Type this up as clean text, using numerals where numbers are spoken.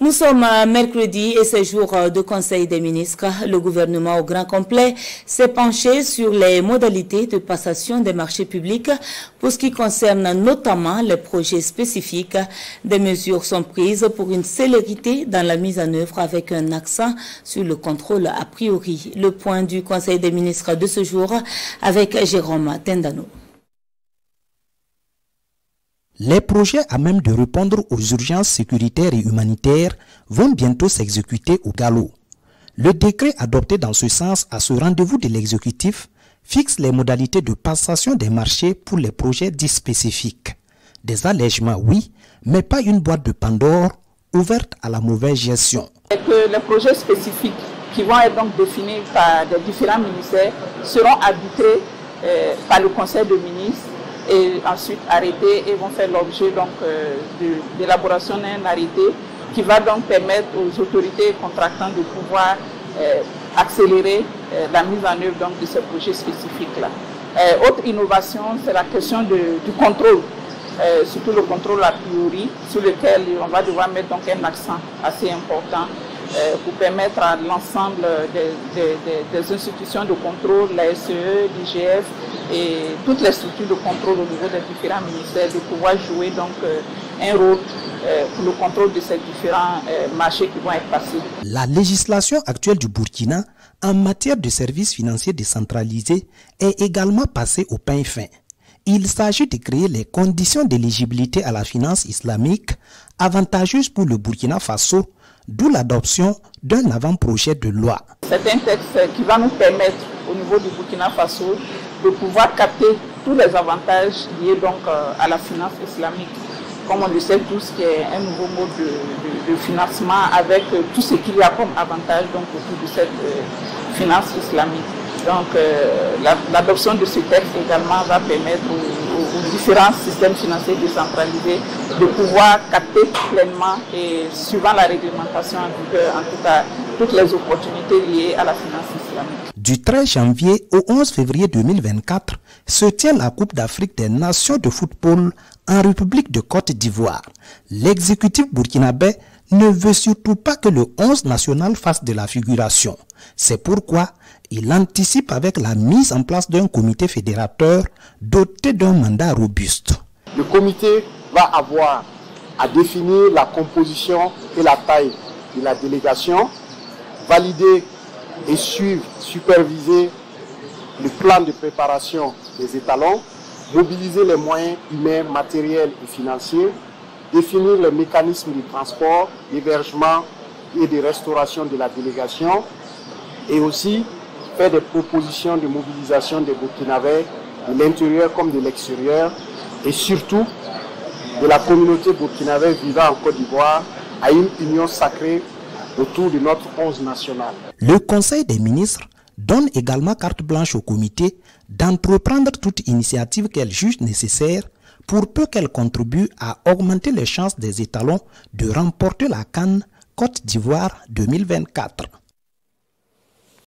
Nous sommes mercredi et c'est jour de Conseil des ministres. Le gouvernement au grand complet s'est penché sur les modalités de passation des marchés publics pour ce qui concerne notamment les projets spécifiques. Des mesures sont prises pour une célérité dans la mise en œuvre avec un accent sur le contrôle a priori. Le point du Conseil des ministres de ce jour avec Jérôme Tendano. Les projets à même de répondre aux urgences sécuritaires et humanitaires vont bientôt s'exécuter au galop. Le décret adopté dans ce sens à ce rendez-vous de l'exécutif fixe les modalités de passation des marchés pour les projets dits spécifiques. Des allègements, oui, mais pas une boîte de Pandore ouverte à la mauvaise gestion. Et que les projets spécifiques qui vont être donc définis par les différents ministères seront arbitrés par le Conseil des ministres et ensuite arrêtés et vont faire l'objet donc de l'élaboration d'un arrêté qui va donc permettre aux autorités contractantes de pouvoir accélérer la mise en œuvre donc de ces projets spécifiques-là. Autre innovation, c'est la question du contrôle, surtout le contrôle a priori, sur lequel on va devoir mettre donc un accent assez important pour permettre à l'ensemble des institutions de contrôle, la SCE, l'IGF et toutes les structures de contrôle au niveau des différents ministères de pouvoir jouer donc un rôle pour le contrôle de ces différents marchés qui vont être passés. La législation actuelle du Burkina en matière de services financiers décentralisés est également passée au pain fin. Il s'agit de créer les conditions d'éligibilité à la finance islamique avantageuses pour le Burkina Faso, d'où l'adoption d'un avant-projet de loi. C'est un texte qui va nous permettre au niveau du Burkina Faso de pouvoir capter tous les avantages liés donc à la finance islamique. Comme on le sait tous, qui est un nouveau mode de financement avec tout ce qu'il y a comme avantage donc, autour de cette finance islamique. Donc l'adoption de ce texte également va permettre aux différents systèmes financiers décentralisés de pouvoir capter pleinement et suivant la réglementation en vigueur, en tout cas, toutes les opportunités liées à la finance islamique. Du 13 janvier au 11 février 2024 se tient la Coupe d'Afrique des Nations de football en République de Côte d'Ivoire. L'exécutif burkinabé ne veut surtout pas que le 11 national fasse de la figuration. C'est pourquoi il anticipe avec la mise en place d'un comité fédérateur doté d'un mandat robuste. Le comité va avoir à définir la composition et la taille de la délégation, valider et suivre, superviser le plan de préparation des étalons, mobiliser les moyens humains, matériels et financiers, définir les mécanismes de transport, d'hébergement et de restauration de la délégation et aussi faire des propositions de mobilisation des Burkinabés de l'intérieur comme de l'extérieur et surtout de la communauté burkinabé vivant en Côte d'Ivoire à une union sacrée autour de notre 11 national. Le Conseil des ministres donne également carte blanche au comité d'entreprendre toute initiative qu'elle juge nécessaire pour peu qu'elle contribue à augmenter les chances des étalons de remporter la CAN Côte d'Ivoire 2024.